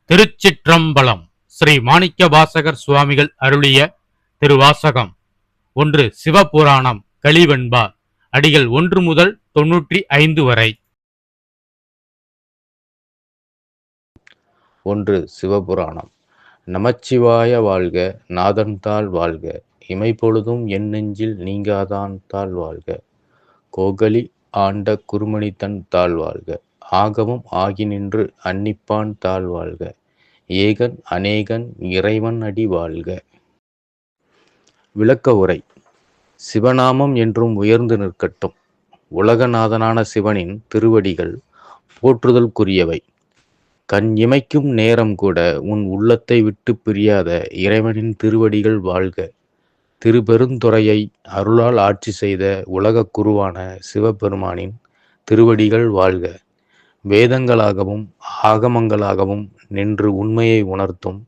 திருச்சிற்றம்பலம். ஸ்ரீ மாணிக்கவாசகர் சுவாமிகள் அருளிய திருவாசகம். 1. சிவபுராணம் கலிவெண்பா. அடிகள் 1 முதல் 95 வரை. 1. சிவபுராணம். நமச்சிவாய வாழ்க, நாதன்தாள் வாழ்க, இமைப்பொழுதும் என் நெஞ்சில் நீங்காதான் தாழ் வாழ்க, கோகலி ஆண்ட குருமணித்தன் தாழ் வாழ்க, ஆகமும் ஆகி நின்று அன்னிப்பான் தாழ் வாழ்க, ஏகன் அநேகன் இறைவன் அடி வாழ்க. விளக்க உரை. சிவநாமம் என்றும் உயர்ந்து நிற்கட்டும். உலகநாதனான சிவனின் திருவடிகள் போற்றுதல்குரியவை. கண் இமைக்கும் நேரம் கூட உன் உள்ளத்தை விட்டு பிரியாத இறைவனின் திருவடிகள் வாழ்க. திருப்பெருந்துறையை அருளால் ஆட்சி செய்த உலகக் குருவான சிவபெருமானின் திருவடிகள் வாழ்க. வேதங்களாகவும் ஆகமங்களாகவும் நின்று உண்மையை உணர்த்தும்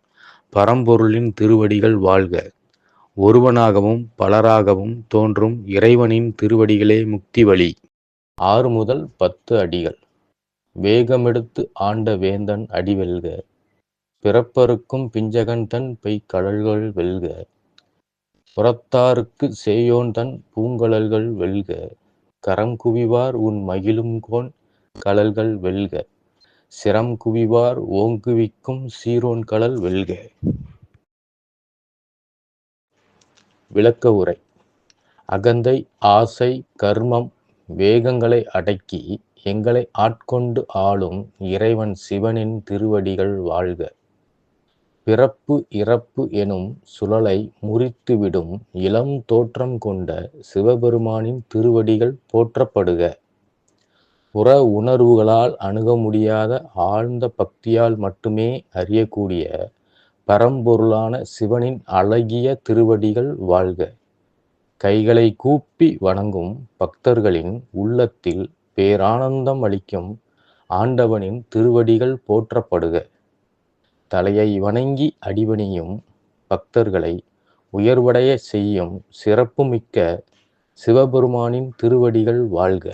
பரம்பொருளின் திருவடிகள் வாழ்க. ஒருவனாகவும் பலராகவும் தோன்றும் இறைவனின் திருவடிகளே முக்தி வழி. 6 முதல் 10 அடிகள். வேகமெடுத்து ஆண்ட வேந்தன் அடி வெல்க, பிறப்பருக்கும் பிஞ்சகன் தன் பெய்கழல்கள் வெல்க, புறத்தாருக்கு சேயோன் தன் பூங்கழல்கள் வெல்க, கரம் குவிவார் உன் மகிழுங்கோன் கழல்கள் வெல்க, சிரம் குவிவார் ஓங்குவிக்கும் சீரோன் கழல் வெல்க. விளக்க உரை. அகந்தை, ஆசை, கர்மம், வேகங்களை அடக்கி எங்களை ஆட்கொண்டு ஆளும் இறைவன் சிவனின் திருவடிகள் வாழ்க. பிறப்பு இறப்பு எனும் சுழலை முறித்துவிடும் இளம் தோற்றம் கொண்ட சிவபெருமானின் திருவடிகள் போற்றப்படுக. புற உணர்வுகளால் அணுக முடியாத ஆழ்ந்த பக்தியால் மட்டுமே அறியக்கூடிய பரம்பொருளான சிவனின் அழகிய திருவடிகள் வாழ்க. கைகளை கூப்பி வணங்கும் பக்தர்களின் உள்ளத்தில் பேரானந்தம் அளிக்கும் ஆண்டவனின் திருவடிகள் போற்றப்படுக. தலையை வணங்கி அடிபணியும் பக்தர்களை உயர்வடைய செய்யும் சிறப்புமிக்க சிவபெருமானின் திருவடிகள் வாழ்க.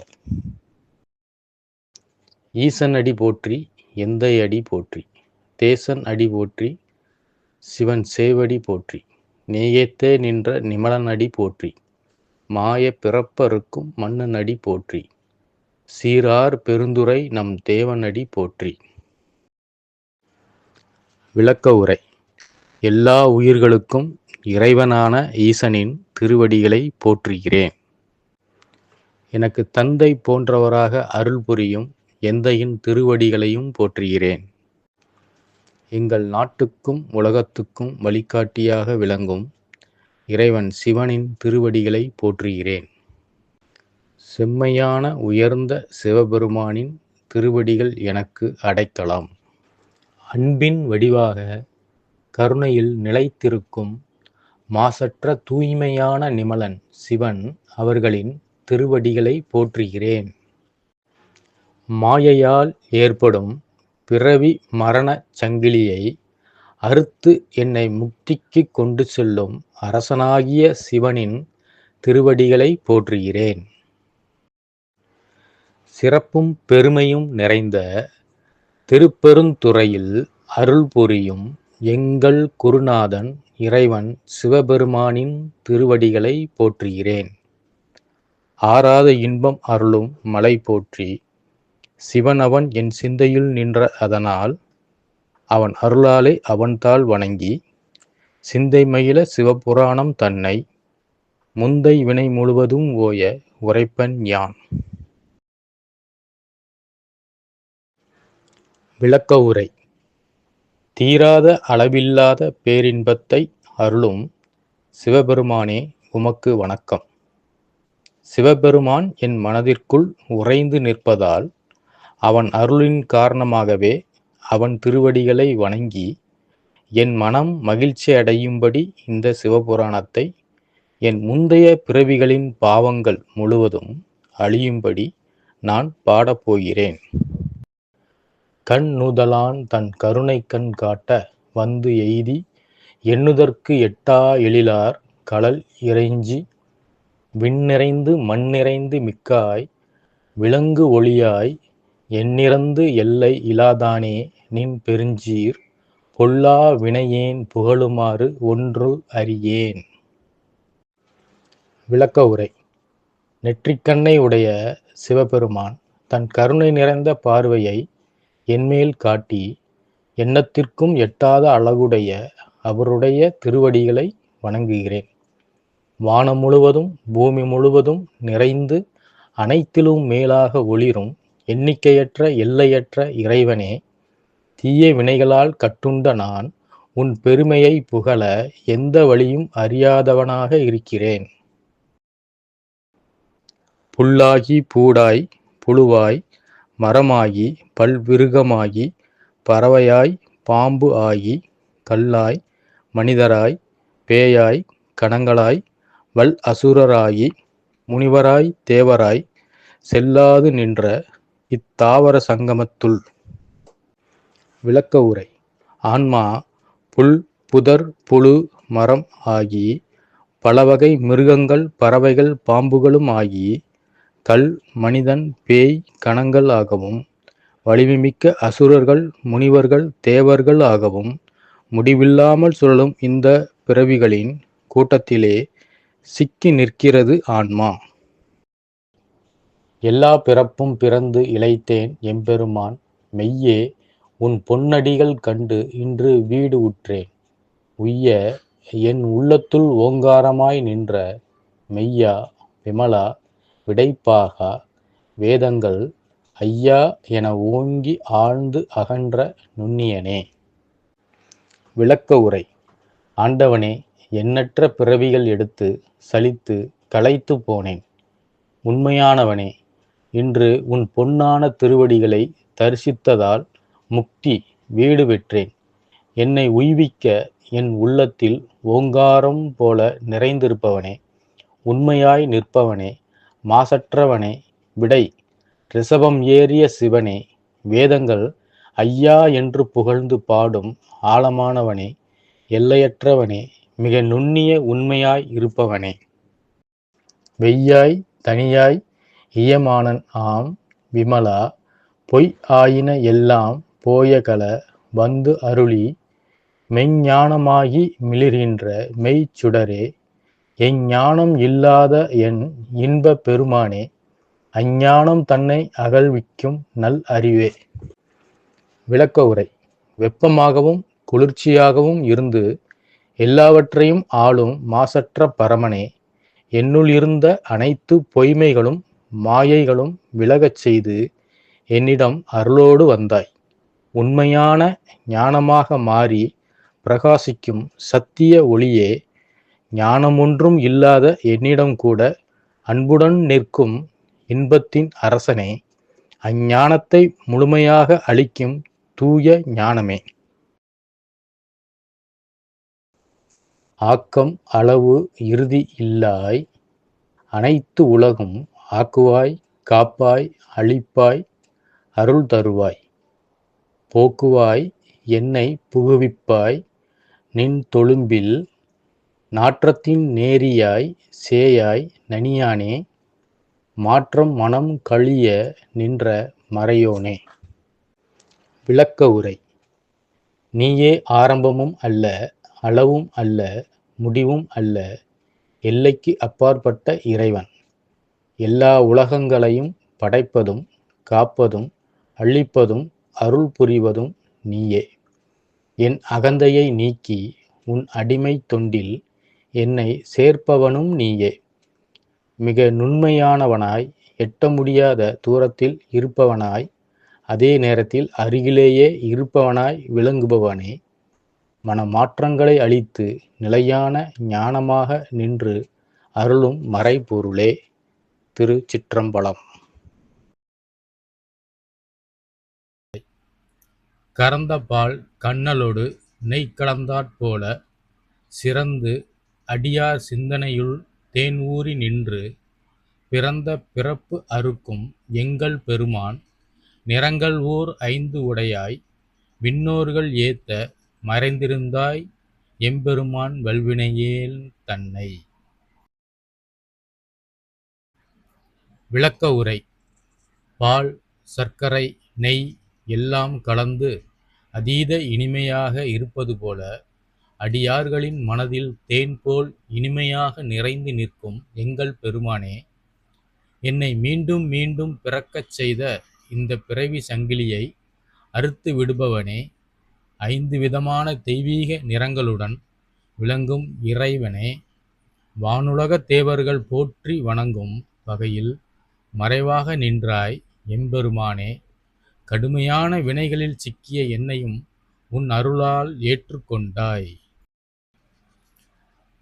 ஈசன் அடி போற்றி, எந்தை அடி போற்றி, தேசன் அடி போற்றி, சிவன் சேவடி போற்றி, நேயத்தே நின்ற நிமலன் அடி போற்றி, மாய பிறப்பருக்கும் மன்னன் அடி போற்றி, சீரார் பெருந்துரை நம் தேவன் அடி போற்றி. விளக்க உரை. எல்லா உயிர்களுக்கும் இறைவனான ஈசனின் திருவடிகளை போற்றுகிறேன். எனக்கு தந்தை போன்றவராக அருள் புரியும் எந்தையின் திருவடிகளையும் போற்றுகிறேன். எங்கள் நாட்டுக்கும் உலகத்துக்கும் வழிகாட்டியாக விளங்கும் இறைவன் சிவனின் திருவடிகளை போற்றுகிறேன். செம்மையான உயர்ந்த சிவபெருமானின் திருவடிகள் எனக்கு அடைக்கலம். அன்பின் வடிவாக கருணையில் நிலைத்திருக்கும் மாசற்ற தூய்மையான நிமலன் சிவன் அவர்களின் திருவடிகளை போற்றுகிறேன். மாயையால் ஏற்படும் பிறவி மரணச் சங்கிலியை அறுத்து என்னை முக்திக்கு கொண்டு செல்லும் அரசனாகிய சிவனின் திருவடிகளை போற்றுகிறேன். சிறப்பும் பெருமையும் நிறைந்த திருப்பெருந்துறையில் அருள் புரியும் எங்கள் குருநாதன் இறைவன் சிவபெருமானின் திருவடிகளை போற்றுகிறேன். ஆறாத இன்பம் அருளும் மலை போற்றி, சிவன் அவன் என் சிந்தையில் நின்ற அதனால் அவன் அருளாலே அவன்தாள் வணங்கி, சிந்தை மகிழ சிவபுராணம் தன்னை முந்தை வினை முழுவதும் ஓய உரைப்பன் யான். விளக்க உரை. தீராத அளவில்லாத பேரின்பத்தை அருளும் சிவபெருமானே உமக்கு வணக்கம். சிவபெருமான் என் மனதிற்குள் உறைந்து நிற்பதால் அவன் அருளின் காரணமாகவே அவன் திருவடிகளை வணங்கி என் மனம் மகிழ்ச்சி அடையும்படி இந்த சிவபுராணத்தை என் முந்தைய பிறவிகளின் பாவங்கள் முழுவதும் அழியும்படி நான் பாடப்போகிறேன். கண் நுதலான் தன் கருணை கண் காட்ட வந்து எய்தி எண்ணுதற்கு எட்டா எழிலார் கழல் இறைஞ்சி விண்ணிறைந்து மண்ணிறைந்து மிக்காய் விளங்கு ஒளியாய் எண்ணிறந்து எல்லை இலாதானே நின் பெருஞ்சீர் பொல்லா வினையேன் புகழுமாறு ஒன்று அறியேன். விளக்க உரை. நெற்றிக்கண்ணை உடைய சிவபெருமான் தன் கருணை நிறைந்த பார்வையை என்மேல் காட்டி எண்ணத்திற்கும் எட்டாத அழகுடைய அவருடைய திருவடிகளை வணங்குகிறேன். வானம் முழுவதும் பூமி முழுவதும் நிறைந்து அனைத்திலும் மேலாக ஒளிரும் எண்ணிக்கையற்ற எல்லையற்ற இறைவனே, தீய வினைகளால் கட்டுண்ட நான் உன் பெருமையை புகழ எந்த வழியும் அறியாதவனாக இருக்கிறேன். புல்லாகி பூடாய் புழுவாய் மரமாகி பல்விருகமாகி பறவையாய் பாம்பு ஆகி கல்லாய் மனிதராய் பேயாய் கணங்களாய் வல் அசுரராகி முனிவராய் தேவராய் செல்லாது நின்ற இத்தாவர சங்கமத்துள். விளக்க உரை. ஆன்மா புல் புதர் புழு மரம் ஆகி பலவகை மிருகங்கள் பறவைகள் பாம்புகளும் ஆகி கல் மனிதன் பேய் கணங்கள் ஆகவும் வலிமைமிக்க அசுரர்கள் முனிவர்கள் தேவர்கள் ஆகவும் முடிவில்லாமல் சுழலும் இந்த பிறவிகளின் கூட்டத்திலே சிக்கி நிற்கிறது ஆன்மா. எல்லா பிறப்பும் பிறந்து இளைத்தேன் எம்பெருமான், மெய்யே உன் பொன்னடிகள் கண்டு இன்று வீடு உற்றேன். உய்ய என் உள்ளத்துள் ஓங்காரமாய் நின்ற மெய்யா விமலா விடைப்பாகா வேதங்கள் ஐயா என ஓங்கி ஆழ்ந்து அகன்ற நுண்ணியனே. விளக்க உரை. ஆண்டவனே, எண்ணற்ற பிறவிகள் எடுத்து சலித்து களைத்து போனேன். உண்மையானவனே, இன்று உன் பொன்னான திருவடிகளை தரிசித்ததால் முக்தி வீடு பெற்றேன். என்னை உய்விக்க என் உள்ளத்தில் ஓங்காரம் போல நிறைந்திருப்பவனே, உண்மையாய் நிற்பவனே, மாசற்றவனே, விடை ரிஷபம் ஏறிய சிவனே, வேதங்கள் ஐயா என்று புகழ்ந்து பாடும் ஆழமானவனே, எல்லையற்றவனே, மிக நுண்ணிய உண்மையாய் இருப்பவனே, வெய்யாய் தனியாய் இயமானன் ஆம் விமலா, பொய் ஆயின எல்லாம் போயகல வந்து அருளி மெஞ்ஞானமாகி மிளிர்கின்ற மெய்ச்சுடரே, எஞ்ஞானம் இல்லாத என் இன்ப பெருமானே, அஞ்ஞானம் தன்னை அகழ்விக்கும் நல் அறிவே. விளக்க உரை. வெப்பமாகவும் குளிர்ச்சியாகவும் இருந்து எல்லாவற்றையும் ஆளும் மாசற்ற பரமனே, என்னுள் இருந்த அனைத்து பொய்மைகளும் மாயைகளும் விலகச் செய்து என்னிடம் அருளோடு வந்தாய். உண்மையான ஞானமாக மாறி பிரகாசிக்கும் சத்திய ஒளியே, ஞானமொன்றும் இல்லாத என்னிடம் கூட அன்புடன் நிற்கும் இன்பத்தின் அரசனே, அஞ்ஞானத்தை முழுமையாக அளிக்கும் தூய ஞானமே. ஆக்கம் அளவு இறுதி இல்லாய், அனைத்து உலகும் ஆக்குவாய் காப்பாய் அளிப்பாய் அருள் தருவாய், போக்குவாய் என்னை புகுவிப்பாய் நின் தொழும்பில், நாற்றத்தின் நேரியாய் சேயாய் நனியானே, மாற்றம் மனம் கழிய நின்ற மறையோனே. விளக்க உரை. நீயே ஆரம்பமும் அல்ல, அளவும் அல்ல, முடிவும் அல்ல, எல்லைக்கு அப்பாற்பட்ட இறைவன். எல்லா உலகங்களையும் படைப்பதும் காப்பதும் அழிப்பதும் அருள் புரிவதும் நீயே. என் அகந்தையை நீக்கி உன் அடிமை தொண்டில் என்னை சேர்ப்பவனும் நீயே. மிக நுண்மையானவனாய், எட்ட முடியாத தூரத்தில் இருப்பவனாய், அதே நேரத்தில் அருகிலேயே இருப்பவனாய் விளங்குபவனே, மனமாற்றங்களை அளித்து நிலையான ஞானமாக நின்று அருளும் மறைபொருளே. திருச்சிற்றம்பலம். கறந்த பால் கண்ணலோடு நெய் கலந்தாற்போல சிறந்து அடியார் சிந்தனையுள் தேன் ஊறி நின்று பிறந்த பிறப்பு அறுக்கும் எங்கள் பெருமான், நிறங்கள் ஓர் 5 உடையாய் விண்ணோர்கள் ஏத்த மறைந்திருந்தாய் எம்பெருமான் வல்வினையேல் தன்னை. விளக்க உரை. பால் சர்க்கரை நெய் எல்லாம் கலந்து அதீத இனிமையாக இருப்பது போல அடியார்களின் மனதில் தேன் போல் இனிமையாக நிறைந்து நிற்கும் எங்கள் பெருமானே, என்னை மீண்டும் மீண்டும் பிறக்கச் செய்த இந்த பிறவி சங்கிலியை அறுத்து விடுபவனே, 5 விதமான தெய்வீக நிறங்களுடன் விளங்கும் இறைவனே, வானுலகத் தேவர்கள் போற்றி வணங்கும் வகையில் மறைவாக நின்றாய் எம்பெருமானே, கடுமையான வினைகளில் சிக்கிய என்னையும் உன் அருளால் ஏற்றுக்கொண்டாய்.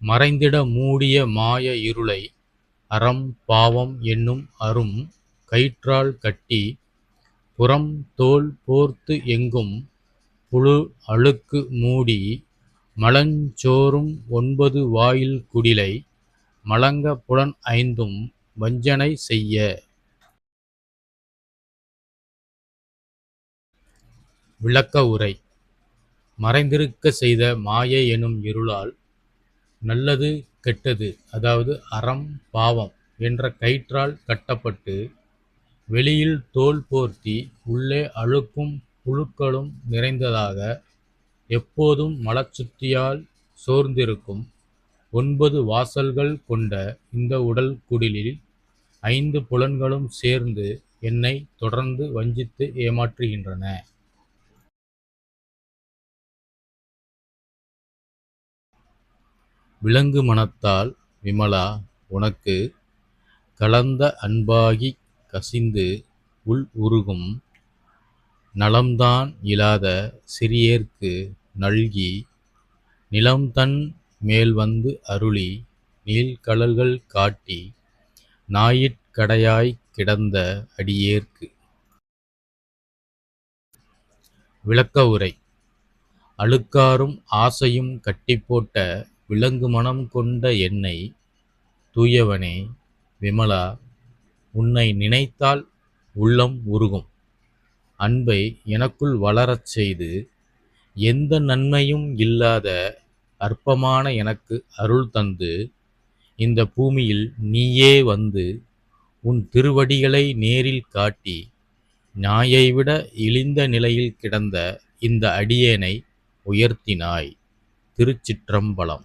மறைந்திட மூடிய மாய இருளை அறம் பாவம் என்னும் அரும் கயிற்றால் கட்டி புறம் தோல் போர்த்து எங்கும் புழு அழுக்கு மூடி மலஞ்சோறும் 9 வாயில் குடிலை மலங்க புலன் 5ம் வஞ்சனை செய்ய. விளக்க உரை. மறைந்திருக்க செய்த மாயை எனும் இருளால் நல்லது கெட்டது, அதாவது அறம் பாவம் என்ற கயிற்றால் கட்டப்பட்டு வெளியில் தோல் போர்த்தி உள்ளே அழுக்கும் புழுக்களும் நிறைந்ததாக எப்போதும் மலச்சுத்தியால் சோர்ந்திருக்கும் 9 வாசல்கள் கொண்ட இந்த உடல் குடிலில் 5 புலன்களும் சேர்ந்து என்னை தொடர்ந்து வஞ்சித்து ஏமாற்றுகின்றன. விலங்கு மனத்தால் விமலா உனக்கு கலந்த அன்பாகிக் கசிந்து உள் உருகும் நலம்தான் இலாத சிறியேற்கு நல்கி நிலம்தன் மேல் வந்து அருளி நீள்கழல்கள் காட்டி ஞாயிற்கடையாய்க் கிடந்த அடியேற்கு. விளக்க உரை. அழுக்காரும் ஆசையும் கட்டிப்போட்ட விலங்கு மனம் கொண்ட என்னை, தூயவனே விமலா, உன்னை நினைத்தால் உள்ளம் உருகும் அன்பை எனக்குள் வளரச் செய்து எந்த நன்மையும் இல்லாத அற்பமான எனக்கு அருள் தந்து இந்த பூமியில் நீயே வந்து உன் திருவடிகளை நேரில் காட்டி நாயைவிட இழிந்த நிலையில் கிடந்த இந்த அடியேனை உயர்த்தினாய். திருச்சிற்றம்பலம்.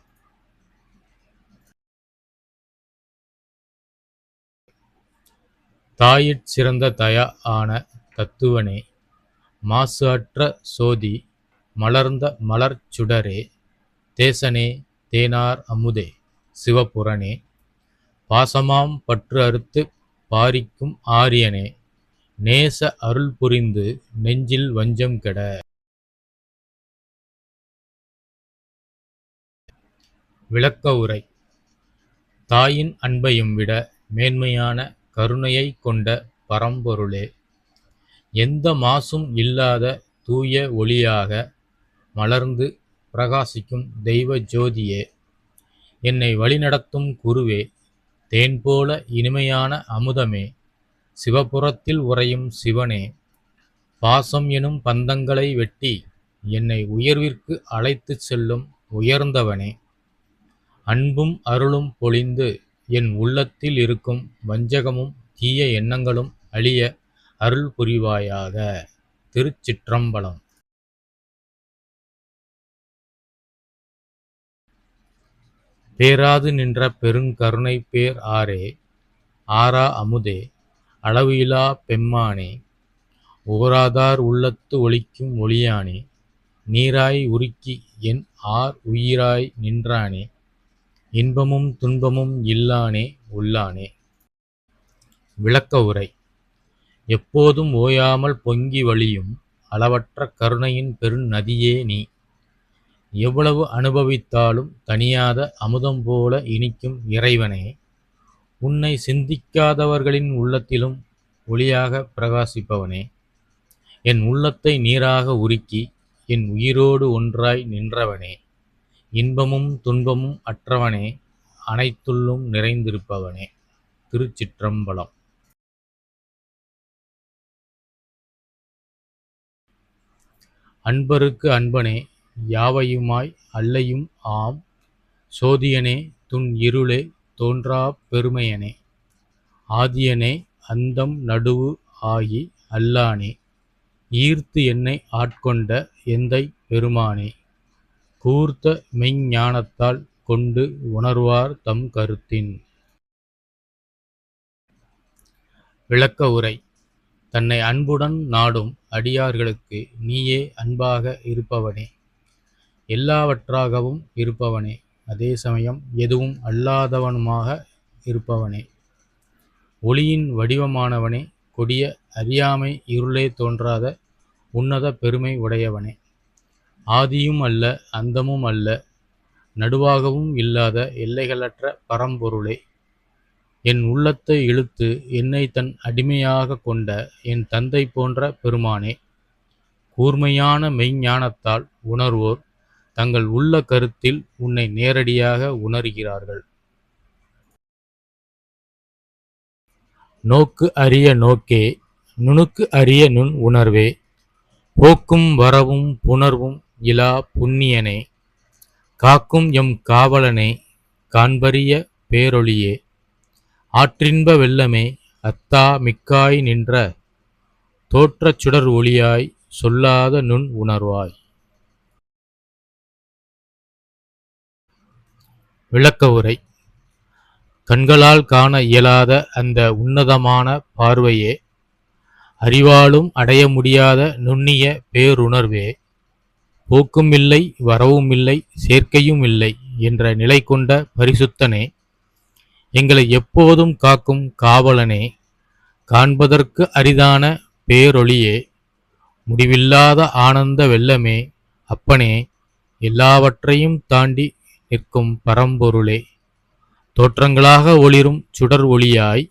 தாயிற் சிறந்த தயா ஆன தத்துவனே, மாசு அற்ற சோதி மலர்ந்த மலர்ச் சுடரே, தேசனே தேனார் அமுதே சிவபுரனே, பாசமாம் பற்று அறுத்துப் பாரிக்கும் ஆரியனே, நேச அருள் புரிந்து நெஞ்சில் வஞ்சம் கெட. விளக்க உரை. தாயின் அன்பையும் விட மேன்மையான கருணையைக் கொண்ட பரம்பொருளே, எந்த மாசும் இல்லாத தூய ஒளியாக மலர்ந்து பிரகாசிக்கும் தெய்வ ஜோதியே, என்னை வழிநடத்தும் குருவே, தேன்போல இனிமையான அமுதமே, சிவபுரத்தில் உறையும் சிவனே, பாசம் எனும் பந்தங்களை வெட்டி என்னை உயர்விற்கு அழைத்துச் செல்லும் உயர்ந்தவனே, அன்பும் அருளும் பொழிந்து என் உள்ளத்தில் இருக்கும் வஞ்சகமும் தீய எண்ணங்களும் அழிய அருள் புரிவாயாக. திருச்சிற்றம்பலம். பேராது நின்ற பெருங்கருணை பேர் ஆரே, ஆரா அமுதே, அளவு இலா பெம்மானே, ஓராதார் உள்ளத்து ஒளிக்கும் ஒளியானே, நீராய் உருக்கி என் ஆர் உயிராய் நின்றானே, இன்பமும் துன்பமும் இல்லானே உள்ளானே. விளக்க உரை. எப்போதும் ஓயாமல் பொங்கி வழியும் அளவற்ற கருணையின் பெருநதியே நீ, எவ்வளவு அனுபவித்தாலும் தணியாத அமுதம் போல இனிக்கும் இறைவனே, உன்னை சிந்திக்காதவர்களின் உள்ளத்திலும் ஒளியாக பிரகாசிப்பவனே, என் உள்ளத்தை நீராக உருக்கி என் உயிரோடு ஒன்றாய் நின்றவனே, இன்பமும் துன்பமும் அற்றவனே, அனைத்துள்ளும் நிறைந்திருப்பவனே. திருச்சிற்றம்பலம். அன்பருக்கு அன்பனே, யாவையுமாய் அல்லையும் ஆம், சோதியனே துன் இருளே தோன்றாப் பெருமையனே, ஆதியனே அந்தம் நடுவு ஆகி அல்லானே, ஈர்த்து என்னை ஆட்கொண்ட எந்தை பெருமானே, கூர்த்த மெய்ஞ்ஞானத்தால் கொண்டு உணர்வார் தம் கருத்தின். விளக்க உரை. தன்னை அன்புடன் நாடும் அடியார்களுக்கு நீயே அன்பாக இருப்பவனே, எல்லாவற்றாகவும் இருப்பவனே, அதே சமயம் எதுவும் அல்லாதவனுமாக இருப்பவனே, ஒளியின் வடிவமானவனே, கொடிய அறியாமை இருளே தோன்றாத உன்னத பெருமை உடையவனே, ஆதியும் அல்ல அந்தமும் அல்ல நடுவாகவும் இல்லாத எல்லைகளற்ற பரம்பொருளே, என் உள்ளத்தை இழுத்து என்னை தன் அடிமையாக கொண்ட என் தந்தை போன்ற பெருமானே, கூர்மையான மெய்ஞானத்தால் உணர்வோர் தங்கள் உள்ள கருத்தில் உன்னை நேரடியாக உணர்கிறார்கள். நோக்கு அரிய நோக்கே, நுணுக்கு அரிய நுண் உணர்வே, போக்கும் வரவும் புணர்வும் இலா புண்ணியனே, காக்கும் எம் காவலனே, காண்பரிய பேரொளியே, ஆற்றின்ப வெள்ளமே, அத்தா மிக்காய் நின்ற தோற்றச் சுடர் ஒளியாய், சொல்லாத நுண் உணர்வாய். விளக்க உரை. கண்களால் காண இயலாத அந்த உன்னதமான பார்வையே, அறிவாலும் அடைய முடியாத நுண்ணிய பேருணர்வே, போக்கும் இல்லை வரவும் இல்லை சேர்க்கையும் இல்லை என்ற நிலை கொண்ட பரிசுத்தனே, எங்களை எப்போதும் காக்கும் காவலனே, காண்பதற்கு அரிதான பேரொளியே, முடிவில்லாத ஆனந்த வெள்ளமே, அப்பனே, எல்லாவற்றையும் தாண்டி நிற்கும் பரம்பொருளே, தோற்றங்களாக ஒளிரும் சுடர் ஒளியாய்,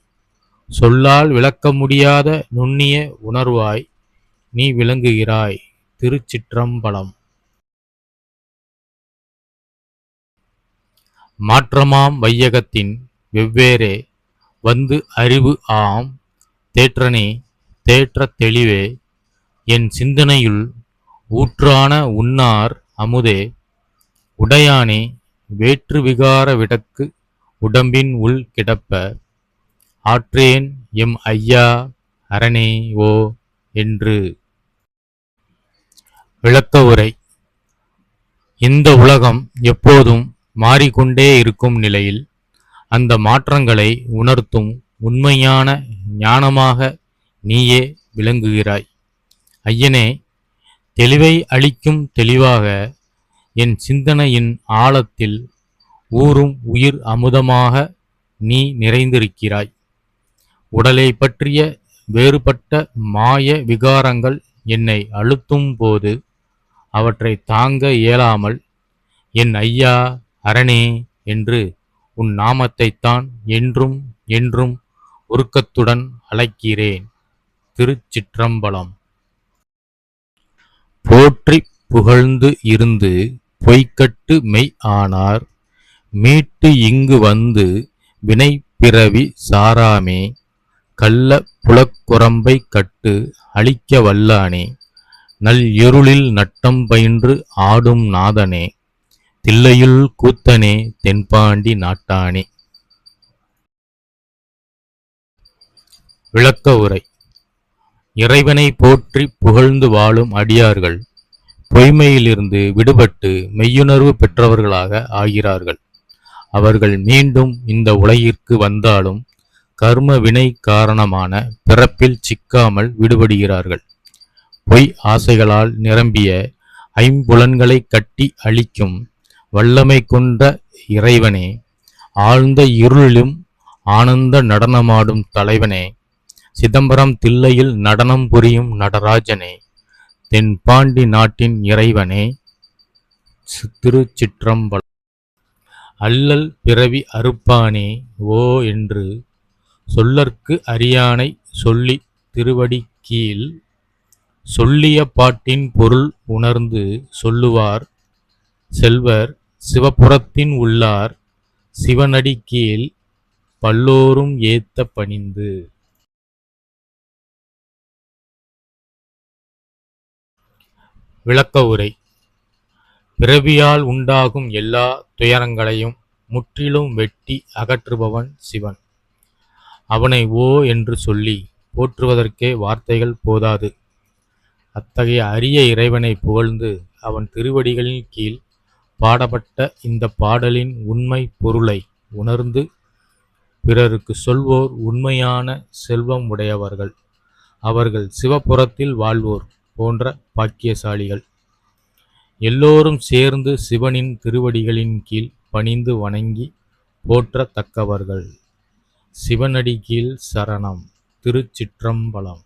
சொல்லால் விளக்க முடியாத நுண்ணிய உணர்வாய் நீ விளங்குகிறாய். திருச்சிற்றம்பலம். மாற்றமாம் வையகத்தின் வெவ்வேறே வந்து அறிவு ஆம் தேற்றனே, தேற்றத் தெளிவே, என் சிந்தனையுள் ஊற்றான உன்னார் அமுதே, உடையானே, வேற்று விகார விடக்கு உடம்பின் உள் கிடப்ப, ஆற்றேன் எம் ஐயா அரணே ஓ என்று. விளக்க உரை. இந்த உலகம் எப்போதும் மாறிக்கொண்டே இருக்கும் நிலையில் அந்த மாற்றங்களை உணர்த்தும் உண்மையான ஞானமாக நீயே விளங்குகிறாய். ஐயனே, தெளிவை அளிக்கும் தெளிவாக என் சிந்தனையின் ஆழத்தில் ஊறும் உயிர் அமுதமாக நீ நிறைந்திருக்கிறாய். உடலை பற்றிய வேறுபட்ட மாய விகாரங்கள் என்னை அழுத்தும் போது அவற்றை தாங்க இயலாமல் என் ஐயா அரணே என்று உன் நாமத்தைத்தான் என்றும் என்றும் உருக்கத்துடன் அழைக்கிறேன். திருச்சிற்றம்பலம். போற்றி புகழ்ந்து இருந்து பொய்க்கட்டு மெய் ஆனார், மீட்டு இங்கு வந்து வினை பிறவி சாராமே, கள்ள புலக்குரம்பை கட்டு அழிக்க வல்லானே, நல் இருளில் நட்டம் பயின்று ஆடும் நாதனே, தில்லையுள் கூத்தனே, தென்பாண்டி நாட்டானே. விளக்க உரை. இறைவனை போற்றி புகழ்ந்து வாழும் அடியார்கள் பொய்மையிலிருந்து விடுபட்டு மெய்யுணர்வு பெற்றவர்களாக ஆகிறார்கள். அவர்கள் மீண்டும் இந்த உலகிற்கு வந்தாலும் கர்ம வினை காரணமான பிறப்பில் சிக்காமல் விடுபடுகிறார்கள். பொய் ஆசைகளால் நிரம்பிய ஐம்புலன்களை கட்டி அழிக்கும் வல்லமை கொண்ட இறைவனே, ஆழ்ந்த இருளிலும் ஆனந்த நடனமாடும் தலைவனே, சிதம்பரம் தில்லையில் நடனம் புரியும் நடராஜனே, தென்பாண்டி நாட்டின் இறைவனே. திருச்சிற்றம்பலம். அல்லல் பிறவி அறுப்பானே ஓ என்று சொல்லற்கு அரியானை சொல்லி திருவடி கீழ் சொல்லிய பாட்டின் பொருள் உணர்ந்து சொல்லுவார் செல்வர் சிவபுரத்தின் உள்ளார், சிவனடி கீழ் பல்லோரும் ஏத்த பணிந்து. விளக்க உரை. பிறவியால் உண்டாகும் எல்லா துயரங்களையும் முற்றிலும் வெட்டி அகற்றுபவன் சிவன். அவனை ஓ என்று சொல்லி போற்றுவதற்கே வார்த்தைகள் போதாது. அத்தகைய அரிய இறைவனை புகழ்ந்து அவன் திருவடிகளின் கீழ் பாடப்பட்ட இந்த பாடலின் உண்மை பொருளை உணர்ந்து பிறருக்கு சொல்வோர் உண்மையான செல்வம் உடையவர்கள். அவர்கள் சிவபுரத்தில் வாழ்வோர் போன்ற பாக்கியசாலிகள். எல்லோரும் சேர்ந்து சிவனின் திருவடிகளின் கீழ் பணிந்து வணங்கி போற்றத்தக்கவர்கள். சிவனடி கீழ் சரணம். திருச்சிற்றம்பலம்.